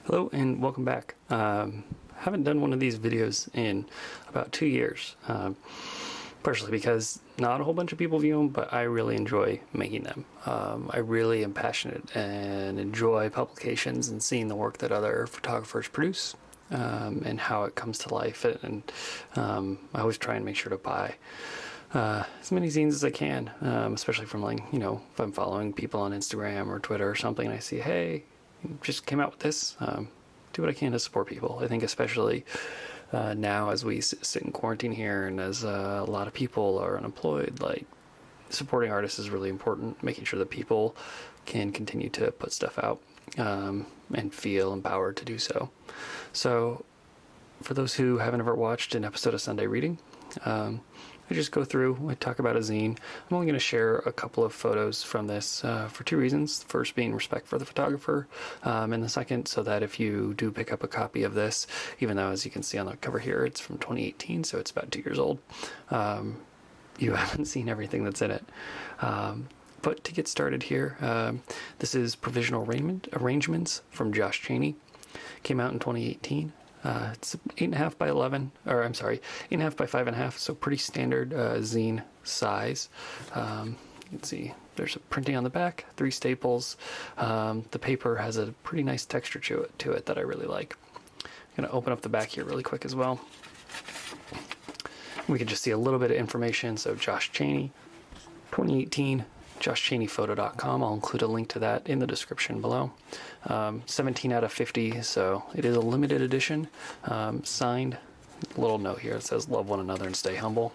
Hello and welcome back. Haven't done one of these videos in about 2 years, partially because not a whole bunch of people view them, but I really enjoy making them. I really am passionate and enjoy publications and seeing the work that other photographers produce and how it comes to life. And I always try and make sure to buy as many zines as I can, especially from if I'm following people on Instagram or Twitter or something and I see, hey, just came out with this, do what I can to support people. I think especially now as we sit in quarantine here and as a lot of people are unemployed, supporting artists is really important, making sure that people can continue to put stuff out and feel empowered to do so. So for those who haven't ever watched an episode of Sunday Reading, I just go through, I talk about a zine. I'm only going to share a couple of photos from this for two reasons. The first being respect for the photographer, and the second so that if you do pick up a copy of this, even though as you can see on the cover here, it's from 2018, so it's about 2 years old, you haven't seen everything that's in it. But to get started here, this is Provisional Arrangements from Josh Chaney. Came out in 2018. It's 8.5 by 11, or I'm sorry, 8.5 by 5.5, so pretty standard zine size. You can see there's a printing on the back, 3 staples. The paper has a pretty nice texture to it that I really like. I'm going to open up the back here really quick as well. We can just see a little bit of information. So Josh Chaney, 2018. JoshChaneyPhoto.com. I'll include a link to that in the description below. 17 out of 50, so it is a limited edition. Signed. A little note here that says love one another and stay humble.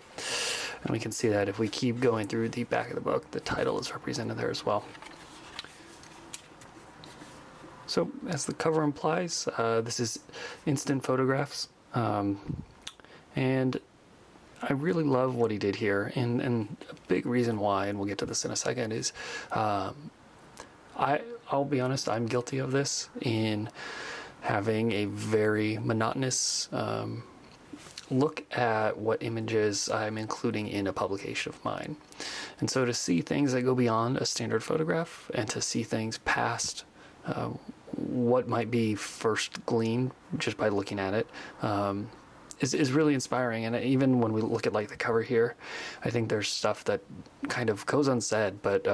And we can see that if we keep going through the back of the book, the title is represented there as well. So as the cover implies, this is instant photographs. And I really love what he did here, and a big reason why, and we'll get to this in a second, is I'll be honest, I'm guilty of this in having a very monotonous look at what images I'm including in a publication of mine. And so to see things that go beyond a standard photograph and to see things past what might be first gleaned just by looking at it, is really inspiring. And even when we look at the cover here, I think there's stuff that kind of goes unsaid, but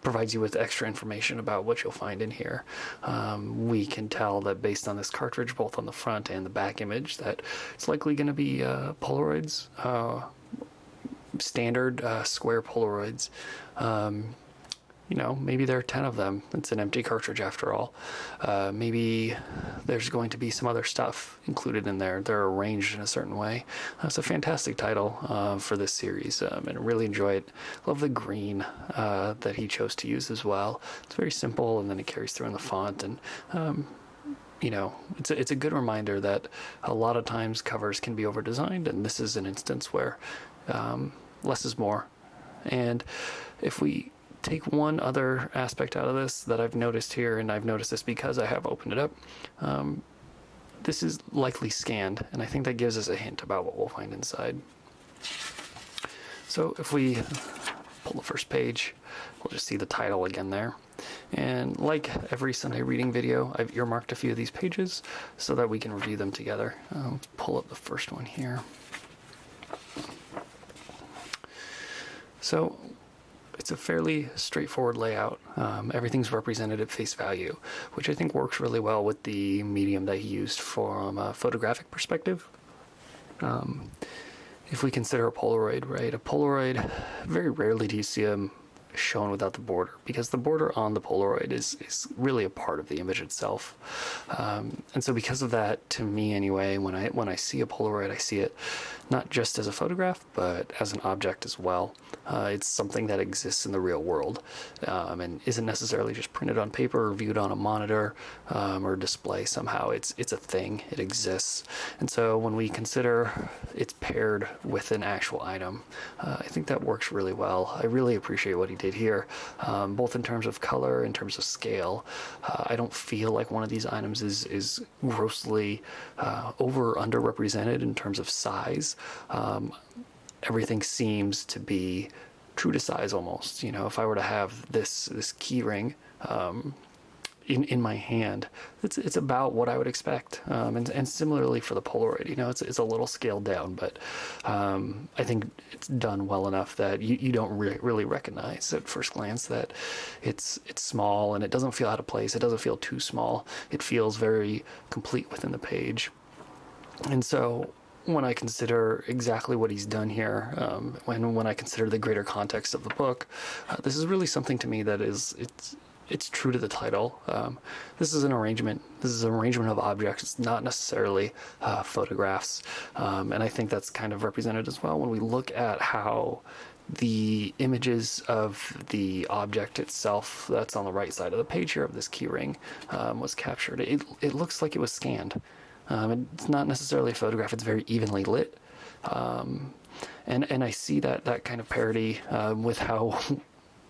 provides you with extra information about what you'll find in here. We can tell that based on this cartridge, both on the front and the back image, that it's likely going to be Polaroids, standard square Polaroids. Maybe there are 10 of them. It's an empty cartridge after all. Maybe there's going to be some other stuff included in there. They're arranged in a certain way. It's a fantastic title for this series, and I really enjoy it. Love the green that he chose to use as well. It's very simple, and then it carries through in the font, and it's a good reminder that a lot of times covers can be over-designed, and this is an instance where less is more. And if we take one other aspect out of this that I've noticed here, and I've noticed this because I have opened it up, this is likely scanned, and I think that gives us a hint about what we'll find inside. So if we pull the first page, we'll just see the title again there. And like every Sunday reading video, I've earmarked a few of these pages so that we can review them together. Let's pull up the first one here. So it's a fairly straightforward layout. Everything's represented at face value, which I think works really well with the medium that he used from a photographic perspective. If we consider a Polaroid, right? A Polaroid, very rarely do you see them shown without the border, because the border on the Polaroid is really a part of the image itself. And so because of that, to me anyway, when I see a Polaroid, I see it not just as a photograph, but as an object as well. It's something that exists in the real world, and isn't necessarily just printed on paper or viewed on a monitor or display somehow. It's a thing. It exists. And so when we consider it's paired with an actual item, I think that works really well. I really appreciate what he did here, both in terms of color, in terms of scale. I don't feel like one of these items is grossly over or underrepresented in terms of size. Everything seems to be true to size almost. If I were to have this key ring, in my hand, it's about what I would expect. And similarly for the Polaroid, you know, it's a little scaled down, but I think it's done well enough that you don't really recognize at first glance that it's small, and it doesn't feel out of place. It doesn't feel too small. It feels very complete within the page. And so when I consider exactly what he's done here, when I consider the greater context of the book, this is really something to me that it's true to the title. This is an arrangement. This is an arrangement of objects. It's not necessarily photographs. And I think that's kind of represented as well when we look at how the images of the object itself that's on the right side of the page here of this keyring was captured. It looks like it was scanned. It's not necessarily a photograph. It's very evenly lit. And I see that kind of parody with how,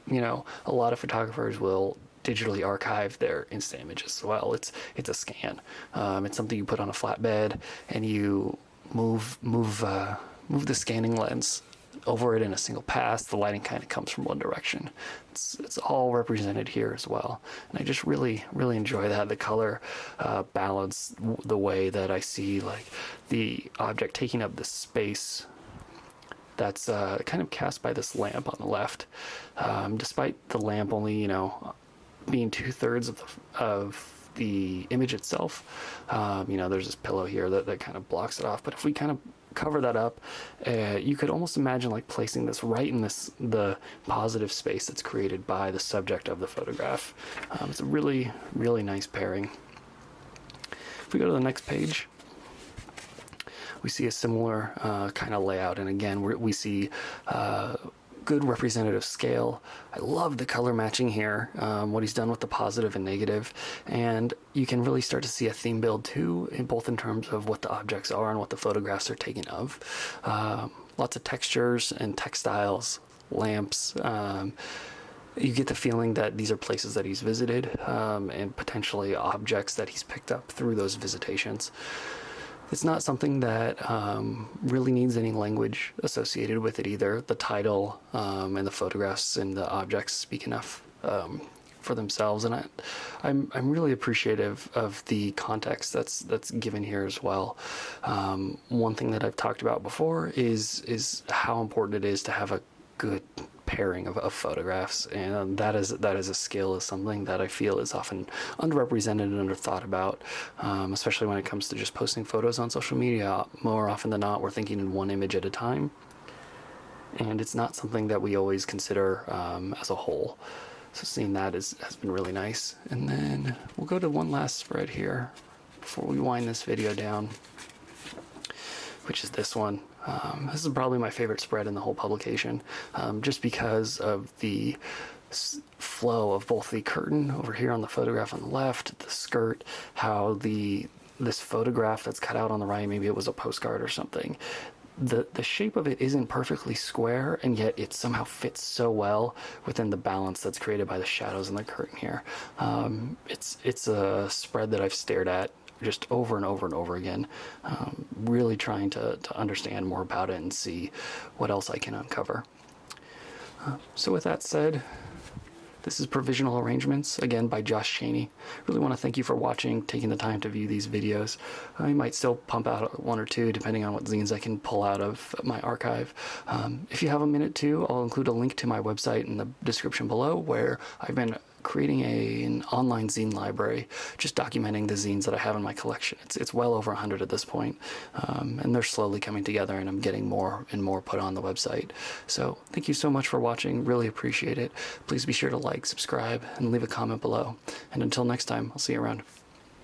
you know, a lot of photographers will digitally archive their instant images as well. It's a scan. It's something you put on a flatbed and you move the scanning lens over it in a single pass. The lighting kind of comes from one direction. It's all represented here as well, and I just really enjoy that. The color balance, the way that I see like the object taking up this space that's kind of cast by this lamp on the left. Despite the lamp only, you know, being 2/3 of the image itself, you know, there's this pillow here that kind of blocks it off. But if we kind of cover that up, you could almost imagine like placing this right in the positive space that's created by the subject of the photograph. It's a really nice pairing. If we go to the next page, we see a similar kind of layout, and again we see good representative scale. I love the color matching here, what he's done with the positive and negative, and you can really start to see a theme build too, both in terms of what the objects are and what the photographs are taken of. Lots of textures and textiles, lamps. You get the feeling that these are places that he's visited, and potentially objects that he's picked up through those visitations. It's not something that really needs any language associated with it either. The title and the photographs and the objects speak enough for themselves, and I'm really appreciative of the context that's given here as well. One thing that I've talked about before is how important it is to have a good pairing of photographs, and that is a skill, is something that I feel is often underrepresented and underthought about, especially when it comes to just posting photos on social media. More often than not, we're thinking in one image at a time, and it's not something that we always consider as a whole. So seeing that has been really nice. And then we'll go to one last spread here before we wind this video down, which is this one. This is probably my favorite spread in the whole publication, just because of the flow of both the curtain over here on the photograph on the left, the skirt, how this photograph that's cut out on the right, maybe it was a postcard or something, the shape of it isn't perfectly square, and yet it somehow fits so well within the balance that's created by the shadows in the curtain here. It's a spread that I've stared at just over and over and over again, really trying to understand more about it and see what else I can uncover. So with that said, this is Provisional Arrangements, again by Josh Chaney. Really want to thank you for watching, taking the time to view these videos. I might still pump out one or two depending on what zines I can pull out of my archive. If you have a minute to, I'll include a link to my website in the description below, where I've been creating an online zine library, just documenting the zines that I have in my collection. It's well over 100 at this point, and they're slowly coming together, and I'm getting more and more put on the website. So thank you so much for watching, really appreciate it. Please be sure to like, subscribe, and leave a comment below. And until next time, I'll see you around.